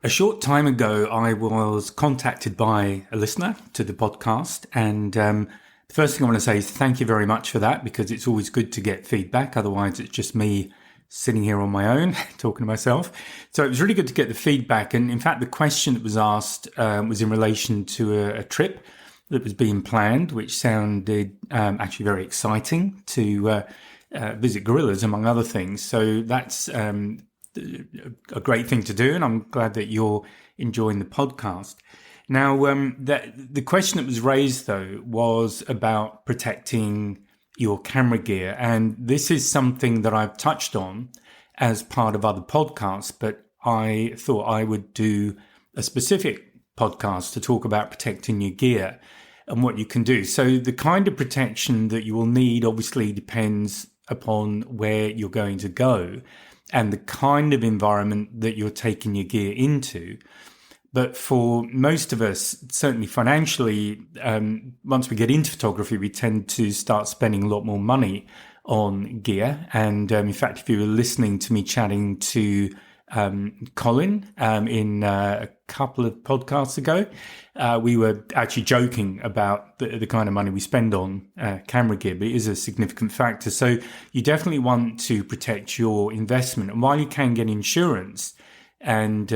A short time ago, I was contacted by a listener to the podcast. And the first thing I want to say is thank you very much for that, because it's always good to get feedback. Otherwise, it's just me sitting here on my own, talking to myself. So it was really good to get the feedback. And in fact, the question that was asked was in relation to a trip that was being planned, which sounded actually very exciting to visit gorillas, among other things. So that's a great thing to do, and I'm glad that you're enjoying the podcast. Now, the question that was raised, though, was about protecting your camera gear, and this is something that I've touched on as part of other podcasts, but I thought I would do a specific podcast to talk about protecting your gear and what you can do. So the kind of protection that you will need obviously depends upon where you're going to go and the kind of environment that you're taking your gear into. But for most of us, certainly financially, once we get into photography, we tend to start spending a lot more money on gear. And in fact, if you were listening to me chatting to Colin in a couple of podcasts ago, we were actually joking about the kind of money we spend on camera gear, but it is a significant factor. So you definitely want to protect your investment. And while you can get insurance, and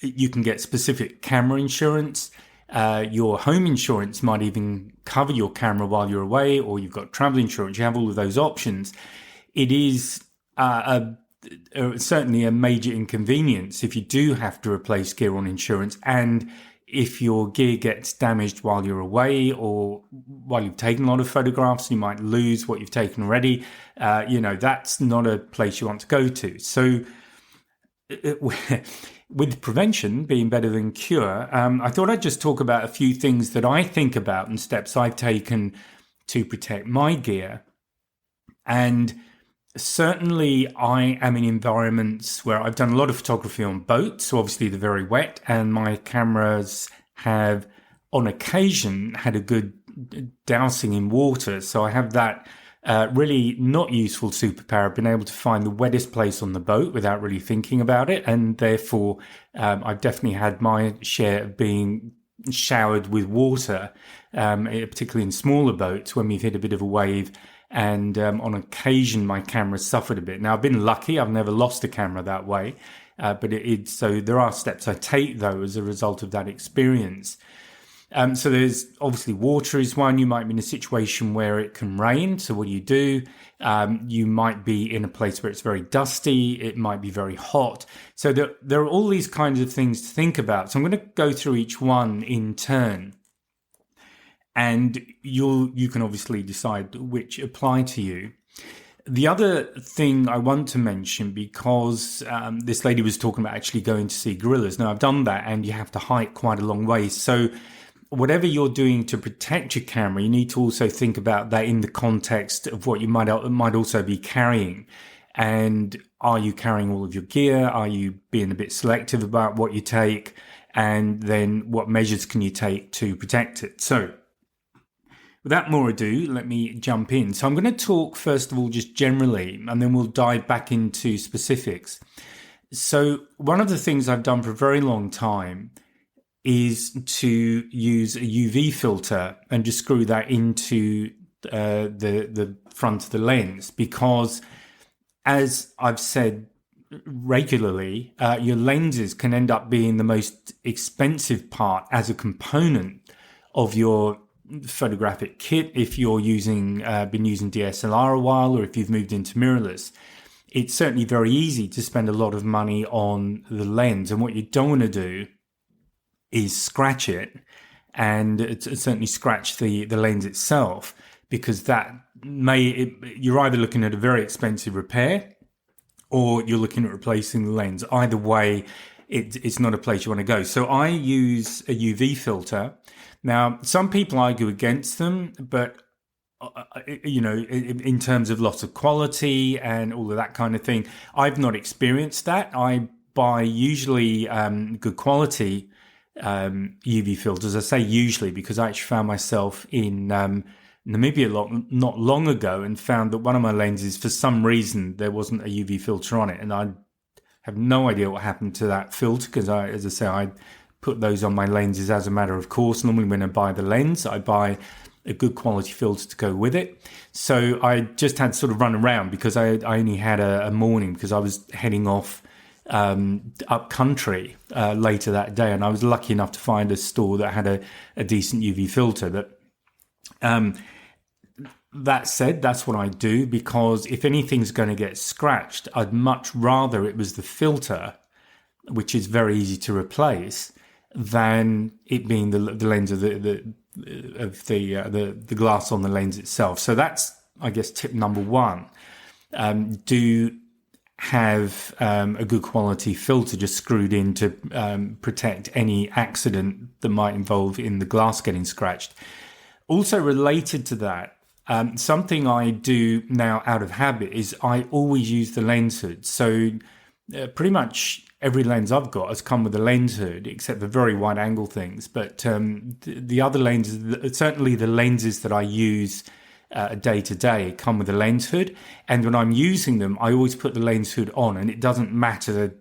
you can get specific camera insurance, your home insurance might even cover your camera while you're away, or you've got travel insurance. You have all of those options. It is certainly a major inconvenience if you do have to replace gear on insurance, and if your gear gets damaged while you're away or while you've taken a lot of photographs, you might lose what you've taken already. That's not a place you want to go to. So with prevention being better than cure, I thought I'd just talk about a few things that I think about and steps I've taken to protect my gear. And certainly I am in environments where I've done a lot of photography on boats, so obviously they're very wet, and my cameras have on occasion had a good dousing in water. So I have that really not useful superpower of being able to find the wettest place on the boat without really thinking about it. And therefore, I've definitely had my share of being showered with water, particularly in smaller boats when we've hit a bit of a wave. And on occasion, my camera suffered a bit. Now, I've been lucky. I've never lost a camera that way. But so there are steps I take, though, as a result of that experience. So there's obviously water is one. You might be in a situation where it can rain. So what do? You might be in a place where it's very dusty. It might be very hot. So there are all these kinds of things to think about. So I'm going to go through each one in turn. And you can obviously decide which apply to you. The other thing I want to mention, because this lady was talking about actually going to see gorillas. Now, I've done that, and you have to hike quite a long way. So whatever you're doing to protect your camera, you need to also think about that in the context of what you might also be carrying. And are you carrying all of your gear? Are you being a bit selective about what you take? And then what measures can you take to protect it? So without more ado, let me jump in. So I'm going to talk, first of all, just generally, and then we'll dive back into specifics. So one of the things I've done for a very long time is to use a UV filter and just screw that into the front of the lens, because, as I've said regularly, your lenses can end up being the most expensive part as a component of your photographic kit. If you're been using DSLR a while, or if you've moved into mirrorless, it's certainly very easy to spend a lot of money on the lens. And what you don't want to do is scratch it, and certainly scratch the lens itself, because you're either looking at a very expensive repair, or you're looking at replacing the lens. Either way, it's not a place you want to go. So I use a UV filter. Now, some people argue against them, but in terms of loss of quality and all of that kind of thing, I've not experienced that. I buy usually good quality UV filters. I say usually because I actually found myself in Namibia not long ago and found that one of my lenses, for some reason, there wasn't a UV filter on it, and I have no idea what happened to that filter because, as I say, I put those on my lenses as a matter of course. Normally when I buy the lens, I buy a good quality filter to go with it. So I just had to sort of run around because I only had a morning because I was heading off up country later that day, and I was lucky enough to find a store that had a decent UV filter. But that said, that's what I do, because if anything's going to get scratched, I'd much rather it was the filter, which is very easy to replace, than it being the lens of the glass on the lens itself. So that's, I guess, tip number one. Do have a good quality filter just screwed in to protect any accident that might involve in the glass getting scratched. Also related to that, something I do now out of habit is I always use the lens hood. So pretty much every lens I've got has come with a lens hood, except the very wide angle things. But the other lenses, certainly the lenses that I use day to day, come with a lens hood. And when I'm using them, I always put the lens hood on, and it doesn't matter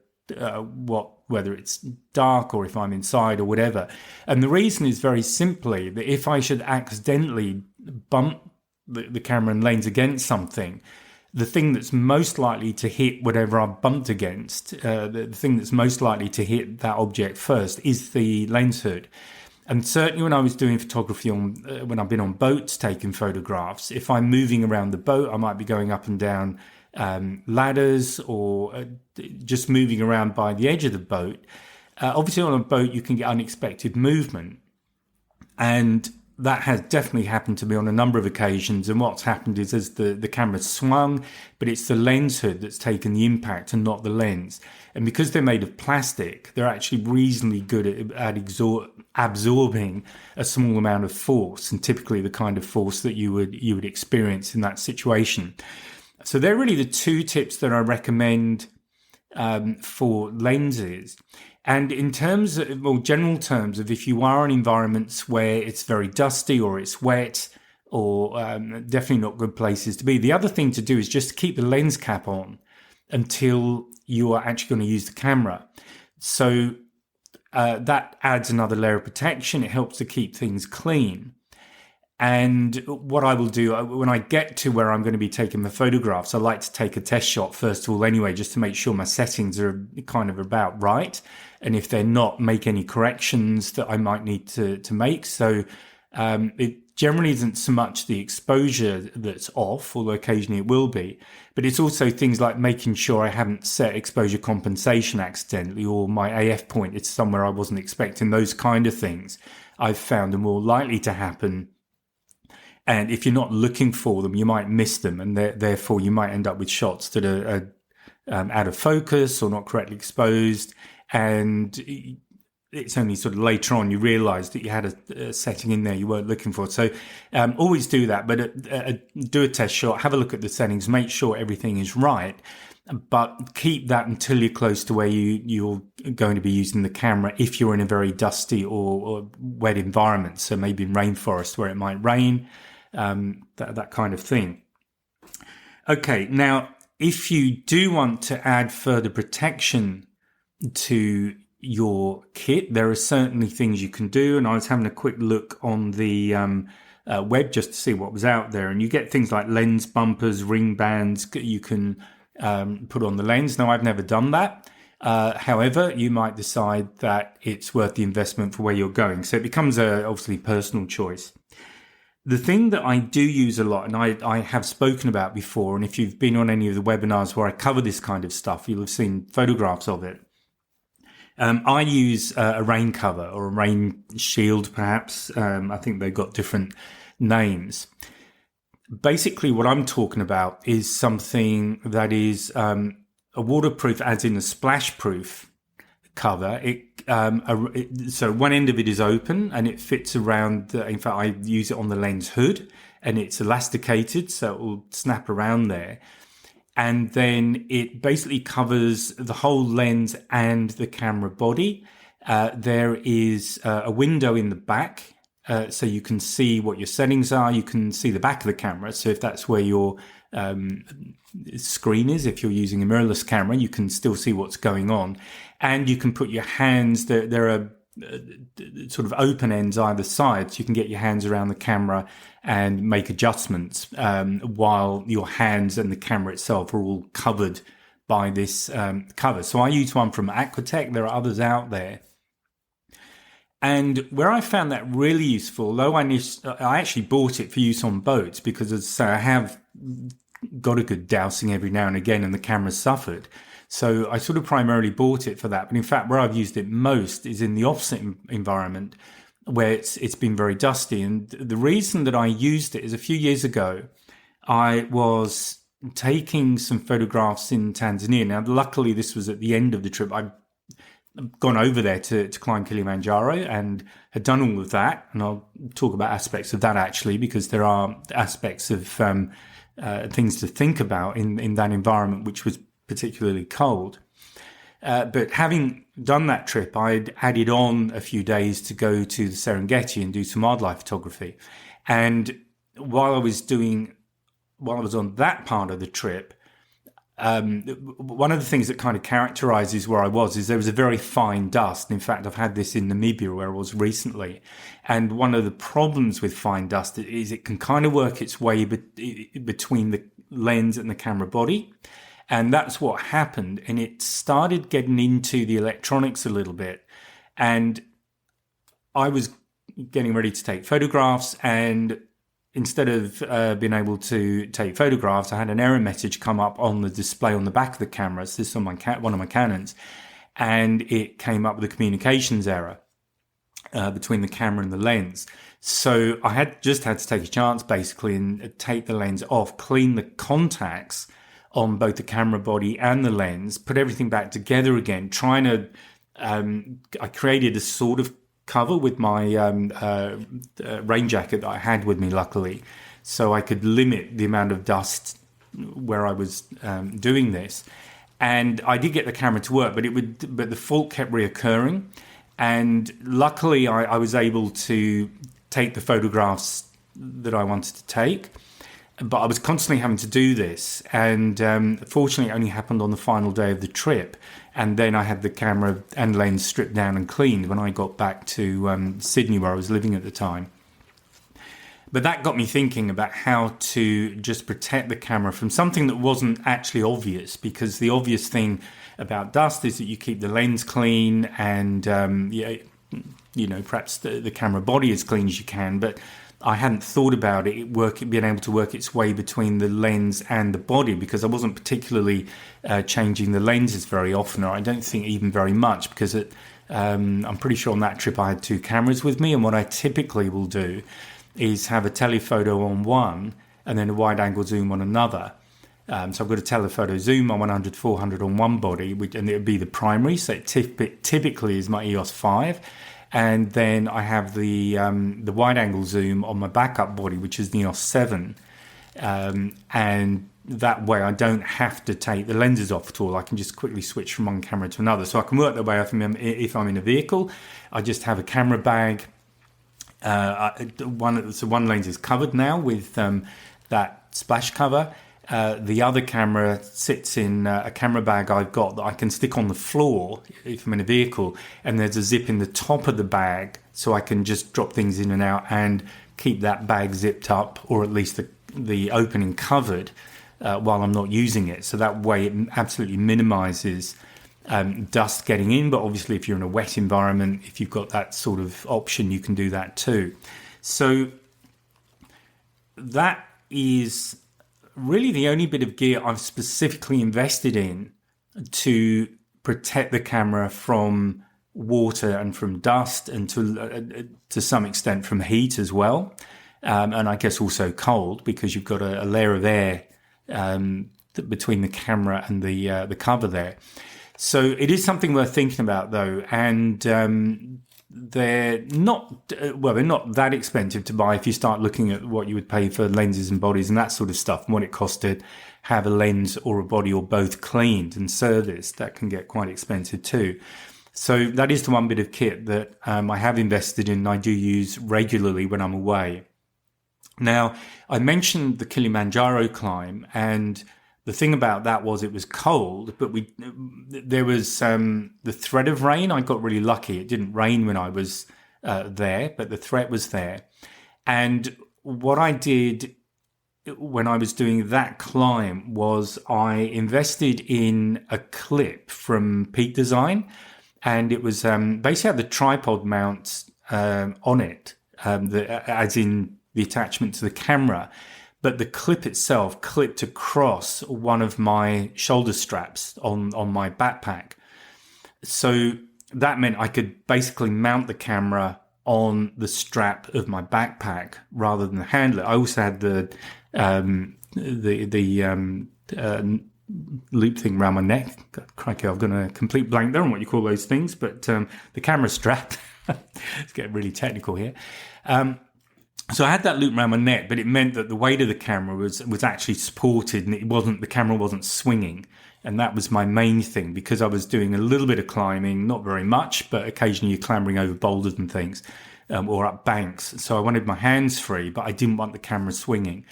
whether it's dark or if I'm inside or whatever. And the reason is very simply that if I should accidentally bump the camera and lens against something, the thing that's most likely to hit whatever I've bumped against, the thing that's most likely to hit that object first is the lens hood. And certainly when I was doing photography when I've been on boats taking photographs, if I'm moving around the boat, I might be going up and down ladders or just moving around by the edge of the boat. Obviously on a boat, you can get unexpected movement. And that has definitely happened to me on a number of occasions. And what's happened is as the camera's swung, but it's the lens hood that's taken the impact and not the lens. And because they're made of plastic, they're actually reasonably good at absorbing a small amount of force, and typically the kind of force that you would experience in that situation. So they're really the two tips that I recommend for lenses. And in terms of, well, general terms of if you are in environments where it's very dusty or it's wet or definitely not good places to be, the other thing to do is just keep the lens cap on until you are actually going to use the camera. So that adds another layer of protection. It helps to keep things clean. And what I will do when I get to where I'm going to be taking the photographs, I like to take a test shot first of all anyway, just to make sure my settings are kind of about right. And if they're not, make any corrections that I might need to make. So it generally isn't so much the exposure that's off, although occasionally it will be, but it's also things like making sure I haven't set exposure compensation accidentally, or my AF point, it's somewhere I wasn't expecting. Those kind of things I've found are more likely to happen. And if you're not looking for them, you might miss them. And therefore, you might end up with shots that are out of focus or not correctly exposed. And it's only sort of later on you realize that you had a setting in there you weren't looking for. So always do that. But do a test shot, have a look at the settings, make sure everything is right. But keep that until you're close to where you're going to be using the camera if you're in a very dusty or wet environment. So maybe in rainforest where it might rain. That kind of thing. Okay, now if you do want to add further protection to your kit, there are certainly things you can do. And I was having a quick look on the web just to see what was out there. And you get things like lens bumpers, ring bands you can put on the lens. Now, I've never done that. However, you might decide that it's worth the investment for where you're going. So it becomes obviously personal choice. The thing that I do use a lot, and I have spoken about before, and if you've been on any of the webinars where I cover this kind of stuff, you'll have seen photographs of it. I use a rain cover or a rain shield, perhaps. I think they've got different names. Basically, what I'm talking about is something that is a waterproof, as in a splash-proof cover. So one end of it is open and it fits around. In fact, I use it on the lens hood, and it's elasticated, so it will snap around there. And then it basically covers the whole lens and the camera body. There is a window in the back so you can see what your settings are. You can see the back of the camera. So if that's where your screen is, if you're using a mirrorless camera, you can still see what's going on. And you can put your hands, there are sort of open ends either side, so you can get your hands around the camera and make adjustments while your hands and the camera itself are all covered by this cover. So I use one from Aquatech. There are others out there. And where I found that really useful, though I actually bought it for use on boats because, as I say, I have got a good dousing every now and again and the camera's suffered. So I sort of primarily bought it for that. But in fact, where I've used it most is in the offset environment where it's been very dusty. And the reason that I used it is a few years ago, I was taking some photographs in Tanzania. Now, luckily, this was at the end of the trip. I've gone over there to climb Kilimanjaro and had done all of that. And I'll talk about aspects of that actually, because there are aspects of things to think about in that environment, which was particularly cold. But having done that trip, I'd added on a few days to go to the Serengeti and do some wildlife photography. And while I was on that part of the trip, one of the things that kind of characterizes where I was is there was a very fine dust. In fact, I've had this in Namibia where I was recently. And one of the problems with fine dust is it can kind of work its way between the lens and the camera body. And that's what happened. And it started getting into the electronics a little bit. And I was getting ready to take photographs, and instead of being able to take photographs, I had an error message come up on the display on the back of the camera. So this is on one of my Canons, and it came up with a communications error between the camera and the lens. So I had to take a chance basically and take the lens off, clean the contacts on both the camera body and the lens, put everything back together again, trying to, I created a sort of cover with my rain jacket that I had with me, luckily, so I could limit the amount of dust where I was doing this. And I did get the camera to work, but the fault kept reoccurring. And luckily, I was able to take the photographs that I wanted to take. But I was constantly having to do this, and fortunately it only happened on the final day of the trip, and then I had the camera and lens stripped down and cleaned when I got back to Sydney, where I was living at the time. But that got me thinking about how to just protect the camera from something that wasn't actually obvious, because the obvious thing about dust is that you keep the lens clean and perhaps the camera body as clean as you can, but I hadn't thought about it being able to work its way between the lens and the body, because I wasn't particularly changing the lenses very often, or I don't think even very much, because I'm pretty sure on that trip I had two cameras with me, and what I typically will do is have a telephoto on one and then a wide-angle zoom on another. So I've got a telephoto zoom on 100-400 on one body, and it would be the primary, so it typically is my EOS 5. And then I have the wide-angle zoom on my backup body, which is the EOS 7. And that way I don't have to take the lenses off at all. I can just quickly switch from one camera to another. So I can work that way if I'm in a vehicle. I just have a camera bag. One lens is covered now with that splash cover. The other camera sits in a camera bag I've got that I can stick on the floor if I'm in a vehicle, and there's a zip in the top of the bag so I can just drop things in and out and keep that bag zipped up, or at least the opening covered while I'm not using it. So that way it absolutely minimizes dust getting in, but obviously if you're in a wet environment, if you've got that sort of option, you can do that too. So that is really the only bit of gear I've specifically invested in to protect the camera from water and from dust, and to some extent from heat as well, and I guess also cold, because you've got a layer of air between the camera and the cover there. So it is something worth thinking about, though, and they're not that expensive to buy if you start looking at what you would pay for lenses and bodies and that sort of stuff, and what it costs to have a lens or a body or both cleaned and serviced. That can get quite expensive too. So that is the one bit of kit that I have invested in and I do use regularly when I'm away. Now, I mentioned the Kilimanjaro climb, and the thing about that was it was cold, but there was the threat of rain. I got really lucky. It didn't rain when I was there, but the threat was there. And what I did when I was doing that climb was I invested in a clip from Peak Design, and it was basically had the tripod mounts on it, as in the attachment to the camera, but the clip itself clipped across one of my shoulder straps on my backpack. So that meant I could basically mount the camera on the strap of my backpack rather than handle it. I also had the loop thing around my neck. God, crikey, I've got a complete blank there on what you call those things, but the camera strap. It's getting really technical here. So I had that loop around my neck, but it meant that the weight of the camera was actually supported, and the camera wasn't swinging. And that was my main thing, because I was doing a little bit of climbing, not very much, but occasionally you're clambering over boulders and things, or up banks. So I wanted my hands free, but I didn't want the camera swinging.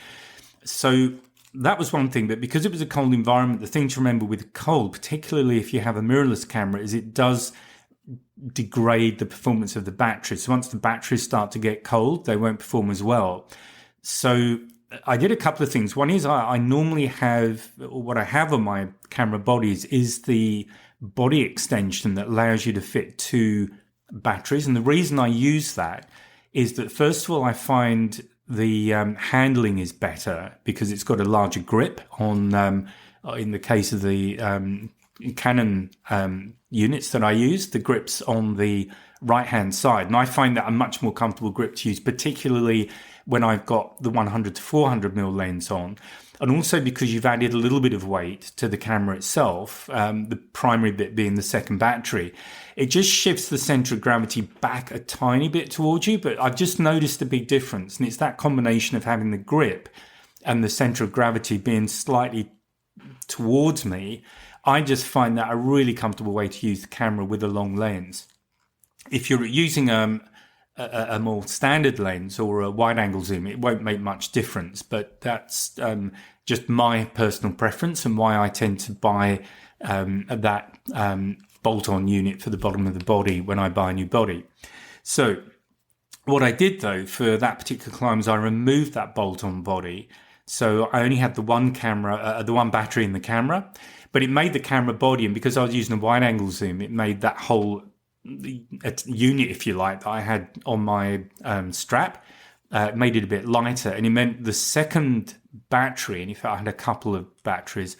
So that was one thing. But because it was a cold environment, the thing to remember with cold, particularly if you have a mirrorless camera, is it does degrade the performance of the battery. So once the batteries start to get cold, they won't perform as well. So I did a couple of things. One is I normally have, what I have on my camera bodies is the body extension that allows you to fit 2 batteries. And the reason I use that is that, first of all, I find the handling is better because it's got a larger grip on, in the case of the Canon units that I use, the grips on the right-hand side. And I find that a much more comfortable grip to use, particularly when I've got the 100 to 400mm lens on. And also because you've added a little bit of weight to the camera itself, the primary bit being the second battery. It just shifts the center of gravity back a tiny bit towards you, but I've just noticed a big difference. And it's that combination of having the grip and the center of gravity being slightly towards me. I just find that a really comfortable way to use the camera with a long lens. If you're using a more standard lens or a wide-angle zoom, it won't make much difference. But that's just my personal preference and why I tend to buy that bolt-on unit for the bottom of the body when I buy a new body. So what I did, though, for that particular climb is I removed that bolt-on body. So I only had the one battery in the camera. But it made the camera body, and because I was using a wide-angle zoom, it made that whole unit, if you like, that I had on my strap, made it a bit lighter. And it meant the second battery, and if I had a couple of batteries,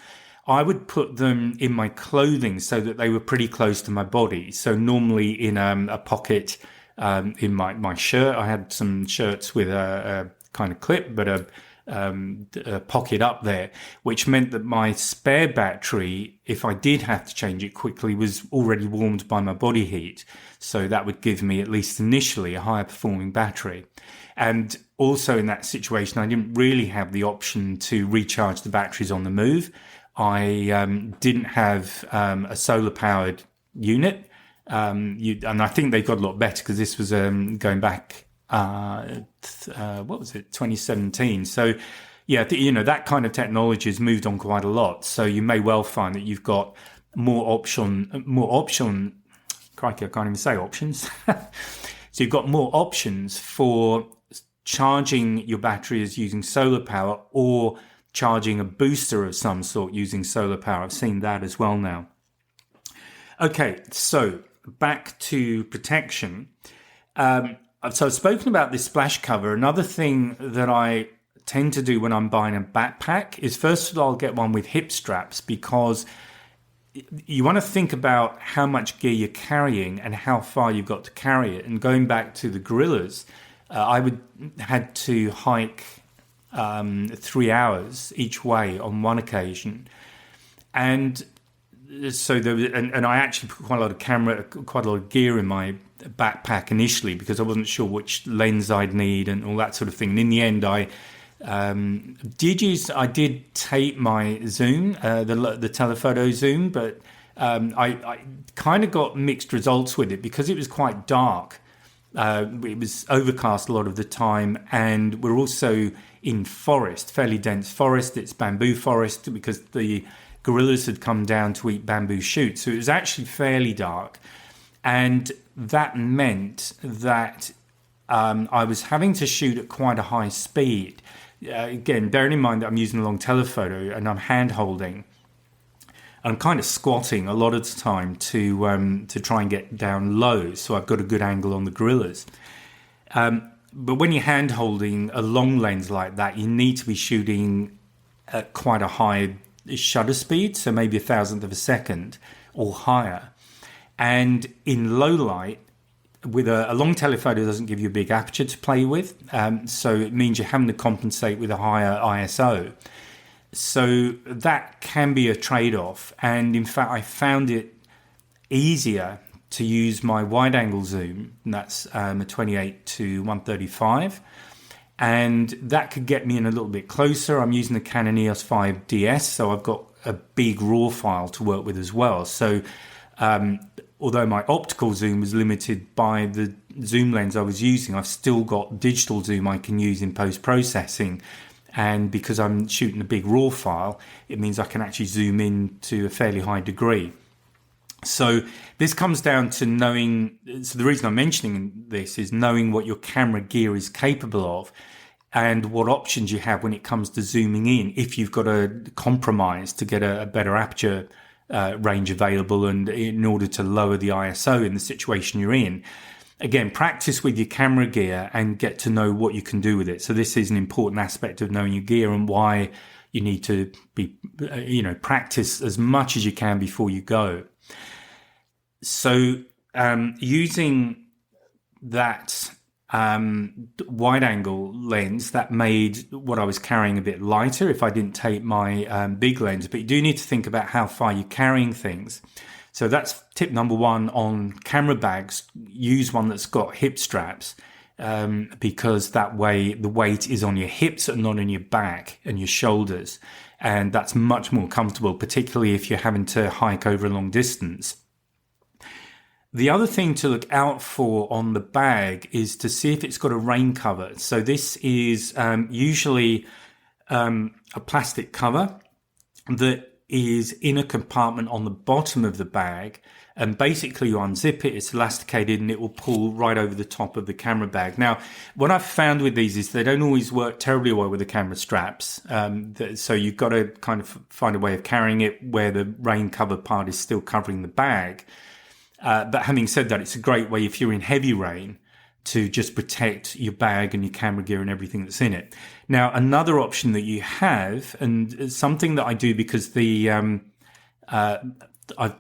I would put them in my clothing so that they were pretty close to my body. So normally in a pocket in my shirt. I had some shirts with a kind of clip, but a pocket up there, which meant that my spare battery, if I did have to change it quickly, was already warmed by my body heat. So that would give me, at least initially, a higher performing battery. And also in that situation, I didn't really have the option to recharge the batteries on the move. I didn't have a solar powered unit. And I think they got a lot better because this was going back what was it, 2017. So yeah, that kind of technology has moved on quite a lot. So you may well find that you've got more option, crikey, I can't even say options. So you've got more options for charging your batteries using solar power or charging a booster of some sort using solar power. I've seen that as well now. Okay, so back to protection. So I've spoken about this splash cover. Another thing that I tend to do when I'm buying a backpack is, first of all, I'll get one with hip straps, because you want to think about how much gear you're carrying and how far you've got to carry it. And going back to the gorillas, I had to hike 3 hours each way on one occasion. And so there was, and I actually put quite a lot of gear in my backpack initially because I wasn't sure which lens I'd need and all that sort of thing. And in the end, I did tape my zoom, the telephoto zoom, but I kind of got mixed results with it because it was quite dark. It was overcast a lot of the time, and we're also in forest, fairly dense forest. It's bamboo forest because the gorillas had come down to eat bamboo shoots. So it was actually fairly dark. And that meant that I was having to shoot at quite a high speed. Again, bearing in mind that I'm using a long telephoto and I'm hand holding. I'm kind of squatting a lot of the time to try and get down low, so I've got a good angle on the gorillas. But when you're hand holding a long lens like that, you need to be shooting at quite a high shutter speed, so maybe 1,000th of a second or higher. And in low light, with a long telephoto doesn't give you a big aperture to play with, so it means you're having to compensate with a higher ISO. So that can be a trade-off. And in fact, I found it easier to use my wide-angle zoom, and that's a 28 to 135. And that could get me in a little bit closer. I'm using the Canon EOS 5 DS, so I've got a big RAW file to work with as well. So although my optical zoom was limited by the zoom lens I was using, I've still got digital zoom I can use in post-processing. And because I'm shooting a big RAW file, it means I can actually zoom in to a fairly high degree. So this comes down to knowing, so the reason I'm mentioning this is knowing what your camera gear is capable of and what options you have when it comes to zooming in, if you've got to compromise to get a better aperture range available and in order to lower the ISO in the situation you're in. Again, practice with your camera gear and get to know what you can do with it. So this is an important aspect of knowing your gear and why you need to be, practice as much as you can before you go. So using that wide angle lens, that made what I was carrying a bit lighter if I didn't take my big lens. But you do need to think about how far you're carrying things. So that's tip number one on camera bags. Use one that's got hip straps because that way the weight is on your hips and not on your back and your shoulders. And that's much more comfortable, particularly if you're having to hike over a long distance. The other thing to look out for on the bag is to see if it's got a rain cover. So this is usually a plastic cover that is in a compartment on the bottom of the bag, and basically you unzip it, it's elasticated, and it will pull right over the top of the camera bag. Now, what I've found with these is they don't always work terribly well with the camera straps, so you've got to kind of find a way of carrying it where the rain cover part is still covering the bag. But having said that, it's a great way if you're in heavy rain to just protect your bag and your camera gear and everything that's in it. Now, another option that you have, and something that I do because I've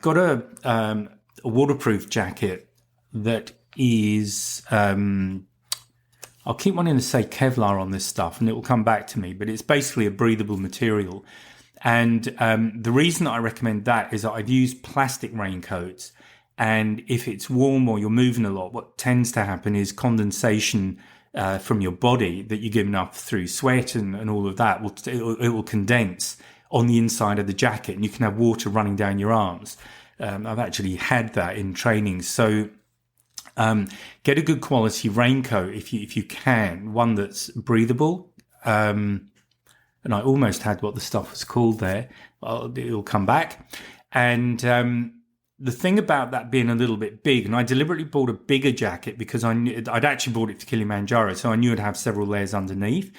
got a waterproof jacket that is, I'll keep wanting to say Kevlar on this stuff and it will come back to me, but it's basically a breathable material. And the reason that I recommend that is that I've used plastic raincoats. And if it's warm or you're moving a lot, what tends to happen is condensation from your body that you're giving up through sweat and all of that. It will condense on the inside of the jacket and you can have water running down your arms. I've actually had that in training. So get a good quality raincoat if you can, one that's breathable. And I almost had what the stuff was called there. It'll come back. And the thing about that being a little bit big, and I deliberately bought a bigger jacket because I'd actually bought it to Kilimanjaro, so I knew I'd have several layers underneath.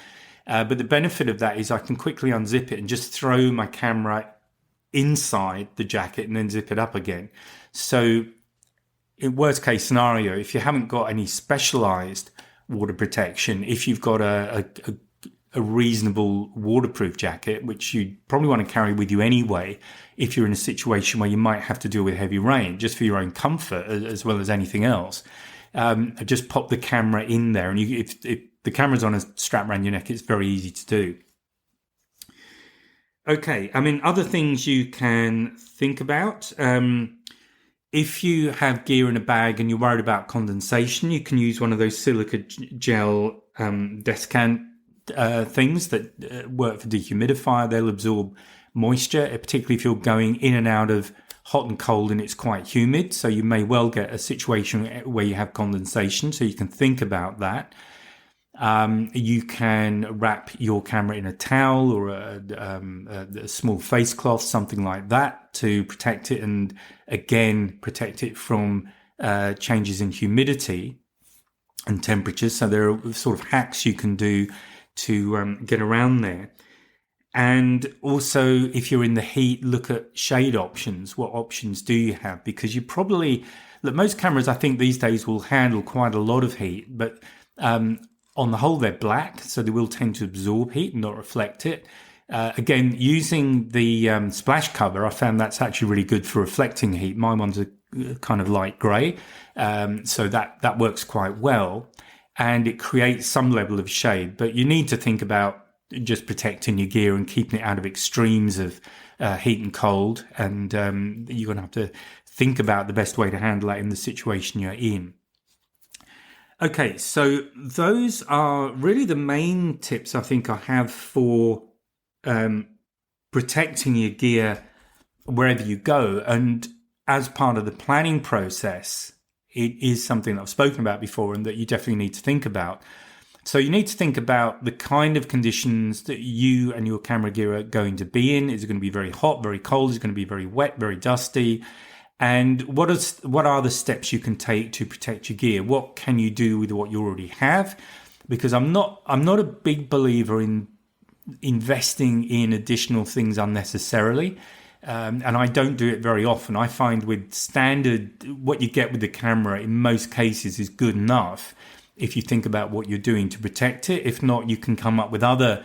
But the benefit of that is I can quickly unzip it and just throw my camera inside the jacket and then zip it up again. So in worst case scenario, if you haven't got any specialized water protection, if you've got a reasonable waterproof jacket, which you probably want to carry with you anyway, if you're in a situation where you might have to deal with heavy rain, just for your own comfort as well as anything else, just pop the camera in there. And if the camera's on a strap around your neck, it's very easy to do. Okay, I mean, other things you can think about. If you have gear in a bag and you're worried about condensation, you can use one of those silica gel desiccant things that work for dehumidifier. They'll absorb moisture, particularly if you're going in and out of hot and cold and it's quite humid. So you may well get a situation where you have condensation. So you can think about that. You can wrap your camera in a towel or a small face cloth, something like that, to protect it, and again protect it from changes in humidity and temperatures. So there are sort of hacks you can do to get around there. And also, if you're in the heat, look at shade options. What options do you have? Because you probably, look, most cameras I think these days will handle quite a lot of heat, but on the whole, they're black, so they will tend to absorb heat and not reflect it. Again, using the splash cover, I found that's actually really good for reflecting heat. My one's a kind of light grey, so that works quite well, and it creates some level of shade. But you need to think about just protecting your gear and keeping it out of extremes of heat and cold, and you're going to have to think about the best way to handle that in the situation you're in. Okay, so those are really the main tips I think I have for protecting your gear wherever you go. And as part of the planning process, it is something that I've spoken about before and that you definitely need to think about. So you need to think about the kind of conditions that you and your camera gear are going to be in. Is it going to be very hot, very cold? Is it going to be very wet, very dusty? And what are the steps you can take to protect your gear? What can you do with what you already have? Because I'm not a big believer in investing in additional things unnecessarily. And I don't do it very often. I find with standard, what you get with the camera in most cases is good enough if you think about what you're doing to protect it. If not, you can come up with other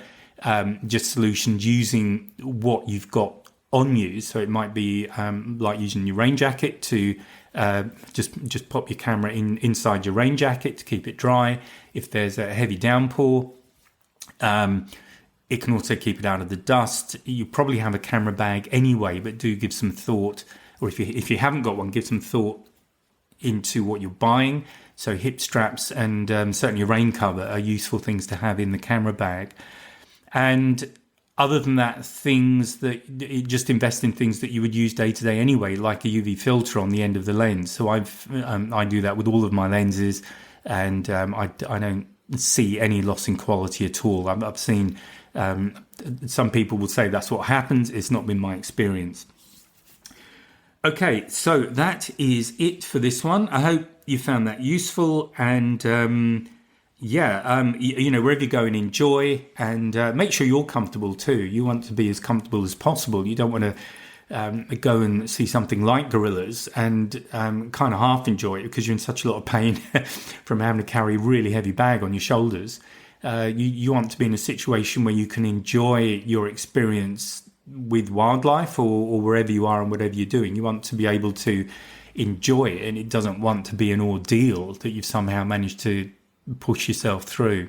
just solutions using what you've got on you. So it might be like using your rain jacket to just pop your camera inside your rain jacket to keep it dry. If there's a heavy downpour, it can also keep it out of the dust. You probably have a camera bag anyway, but do give some thought, or if you haven't got one, give some thought into what you're buying. So hip straps and certainly a rain cover are useful things to have in the camera bag. And other than that, just invest in things that you would use day to day anyway, like a UV filter on the end of the lens. So I do that with all of my lenses, and I don't see any loss in quality at all. I've seen some people will say that's what happens. It's not been my experience. Okay, so that is it for this one. I hope you found that useful, and wherever you go and enjoy, and make sure you're comfortable too. You want to be as comfortable as possible. You don't want to go and see something like gorillas and kind of half enjoy it because you're in such a lot of pain from having to carry a really heavy bag on your shoulders. You want to be in a situation where you can enjoy your experience with wildlife or wherever you are and whatever you're doing. You want to be able to enjoy it, and it doesn't want to be an ordeal that you've somehow managed to push yourself through.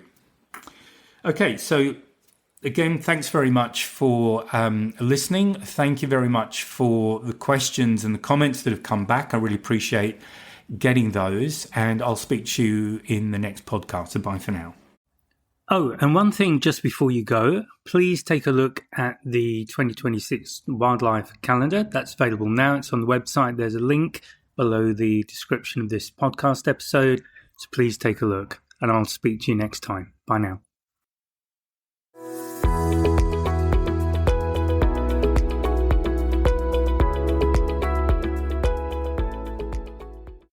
Okay, so again, thanks very much for listening. Thank you very much for the questions and the comments that have come back. I really appreciate getting those, and I'll speak to you in the next podcast. So bye for now. Oh, and one thing just before you go, please take a look at the 2026 wildlife calendar. That's available now. It's on the website. There's a link below the description of this podcast episode. So please take a look, and I'll speak to you next time. Bye now.